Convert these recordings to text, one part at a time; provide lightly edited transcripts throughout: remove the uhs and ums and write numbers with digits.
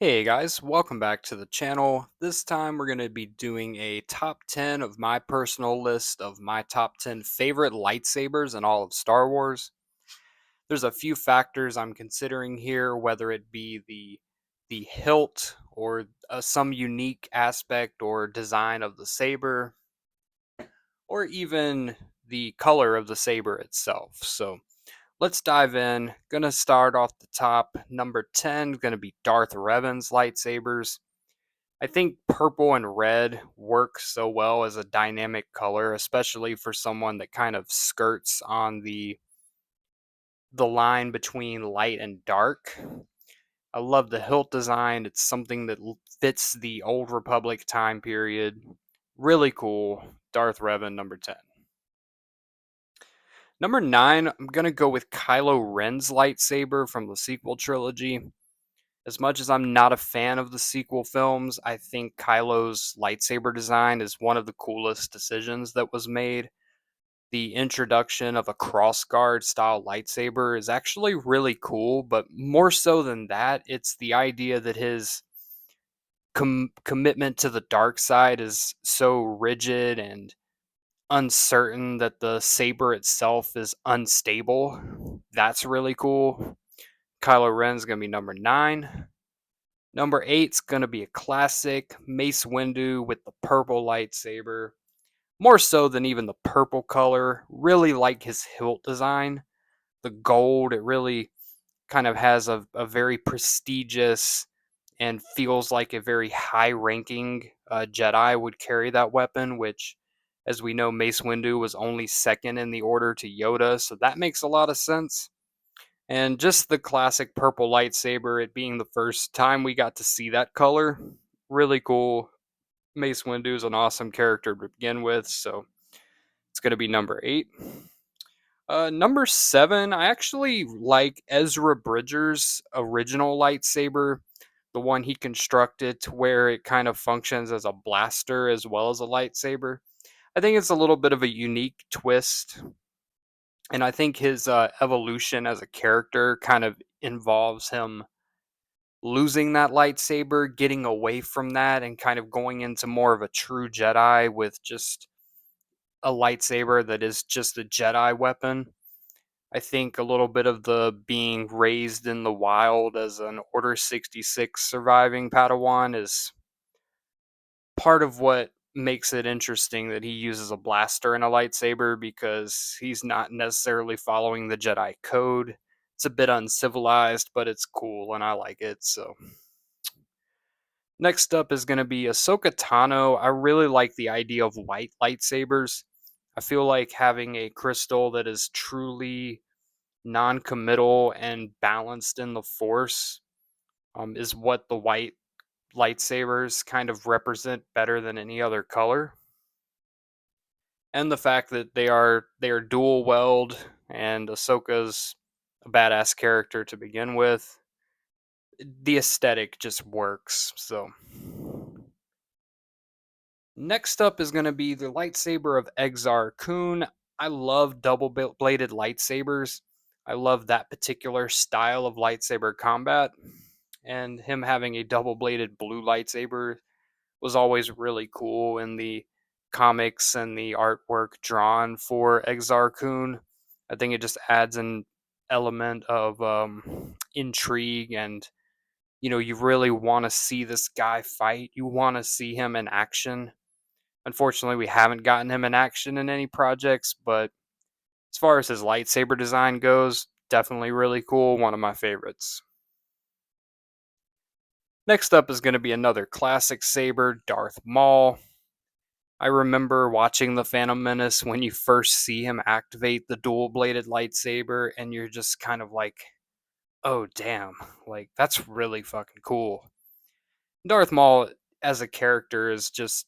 Hey guys, welcome back to the channel. This time we're going to be doing a top 10 of my personal list of my top 10 favorite lightsabers in all of Star Wars. There's a few factors I'm considering here, whether it be the hilt or some unique aspect or design of the saber, or even the color of the saber itself. So let's dive in. Gonna start off the top. Number 10 is gonna be Darth Revan's lightsabers. I think purple and red work so well as a dynamic color, especially for someone that kind of skirts on the line between light and dark. I love the hilt design. It's something that fits the old Republic time period. Really cool. Darth Revan number 10. Number 9, I'm going to go with Kylo Ren's lightsaber from the sequel trilogy. As much as I'm not a fan of the sequel films, I think Kylo's lightsaber design is one of the coolest decisions that was made. The introduction of a crossguard style lightsaber is actually really cool, but more so than that, it's the idea that his commitment to the dark side is so rigid and uncertain that the saber itself is unstable. That's really cool. Kylo Ren's going to be number 9. Number eight's gonna be a classic Mace Windu with the purple lightsaber. More so than even the purple color. Really like his hilt design. The gold, it really kind of has a very prestigious and feels like a very high ranking Jedi would carry that weapon, which, as we know, Mace Windu was only second in the order to Yoda, so that makes a lot of sense. And just the classic purple lightsaber, it being the first time we got to see that color, really cool. Mace Windu is an awesome character to begin with, so it's going to be number 8. Number 7, I actually like Ezra Bridger's original lightsaber, the one he constructed to where it kind of functions as a blaster as well as a lightsaber. I think it's a little bit of a unique twist, and I think his evolution as a character kind of involves him losing that lightsaber, getting away from that, and kind of going into more of a true Jedi with just a lightsaber that is just a Jedi weapon. I think a little bit of the being raised in the wild as an Order 66 surviving Padawan is part of what makes it interesting that he uses a blaster and a lightsaber because he's not necessarily following the Jedi code. It's a bit uncivilized, but it's cool and I like it. So next up is going to be Ahsoka Tano. I really like the idea of white lightsabers. I feel like having a crystal that is truly non committal and balanced in the Force is what the white lightsabers kind of represent better than any other color. And the fact that they are dual weld and Ahsoka's a badass character to begin with. The aesthetic just works. So next up is going to be the lightsaber of Exar Kun. I love double bladed lightsabers. I love that particular style of lightsaber combat. And him having a double bladed blue lightsaber was always really cool in the comics and the artwork drawn for Exar Kun. I think it just adds an element of intrigue and you really want to see this guy fight. You want to see him in action. Unfortunately, we haven't gotten him in action in any projects, but as far as his lightsaber design goes, definitely really cool. One of my favorites. Next up is going to be another classic saber, Darth Maul. I remember watching The Phantom Menace when you first see him activate the dual bladed lightsaber, and you're just kind of like, oh, damn. Like, that's really fucking cool. Darth Maul as a character is just,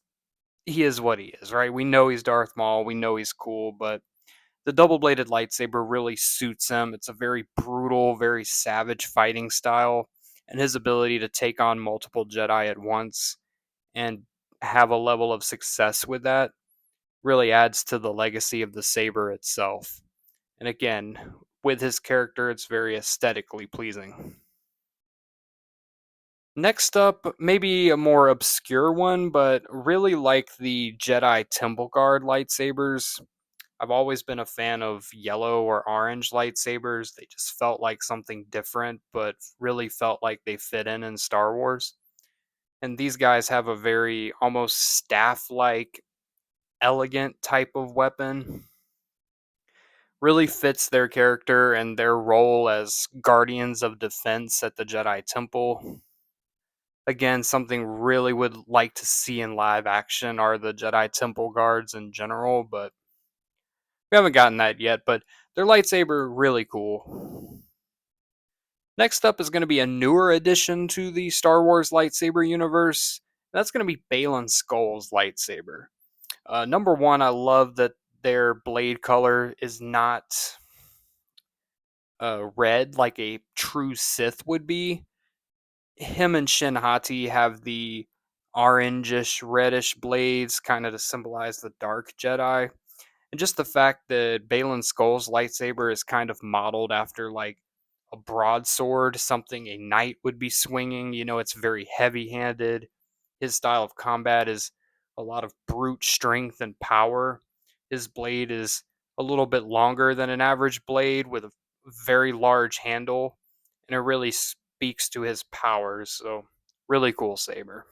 he is what he is, right? We know he's Darth Maul, we know he's cool, but the double bladed lightsaber really suits him. It's a very brutal, very savage fighting style, and his ability to take on multiple Jedi at once and have a level of success with that really adds to the legacy of the saber itself. And again, with his character, it's very aesthetically pleasing. Next up, maybe a more obscure one, but really like the Jedi Temple Guard lightsabers. I've always been a fan of yellow or orange lightsabers. They just felt like something different, but really felt like they fit in Star Wars. And these guys have a very almost staff like, elegant type of weapon. Really fits their character and their role as guardians of defense at the Jedi Temple. Again, something really would like to see in live action are the Jedi Temple guards in general, but we haven't gotten that yet. But their lightsaber really cool. Next up is going to be a newer addition to the Star Wars lightsaber universe. That's going to be Baylan Skoll's lightsaber. Number one, I love that their blade color is not red like a true Sith would be. Him and Shin Hati have the orangish, reddish blades, kind of to symbolize the dark Jedi. And just the fact that Baylan Skoll's lightsaber is kind of modeled after like a broadsword, something a knight would be swinging. It's very heavy handed. His style of combat is a lot of brute strength and power. His blade is a little bit longer than an average blade with a very large handle, and it really speaks to his powers. So, really cool saber.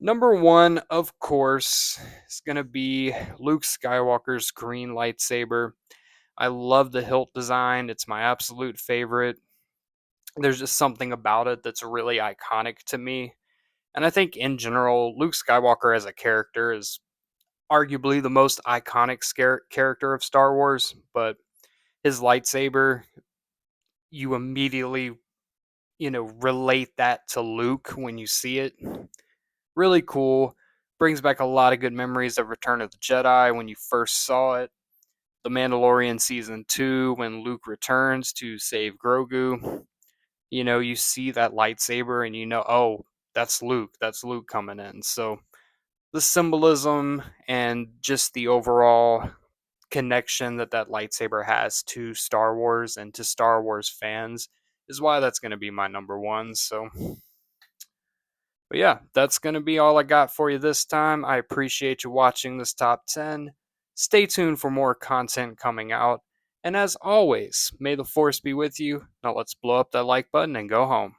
Number one, of course, is going to be Luke Skywalker's green lightsaber. I love the hilt design, it's my absolute favorite. There's just something about it that's really iconic to me. And I think in general, Luke Skywalker as a character is arguably the most iconic character of Star Wars, but his lightsaber, you immediately, relate that to Luke when you see it. Really cool. Brings back a lot of good memories of Return of the Jedi when you first saw it. The Mandalorian season 2 when Luke returns to save Grogu. You see that lightsaber and oh, that's Luke. That's Luke coming in. So the symbolism and just the overall connection that lightsaber has to Star Wars and to Star Wars fans is why that's going to be my number one. So, but yeah, that's going to be all I got for you this time. I appreciate you watching this top 10. Stay tuned for more content coming out. And as always, may the force be with you. Now let's blow up that like button and go home.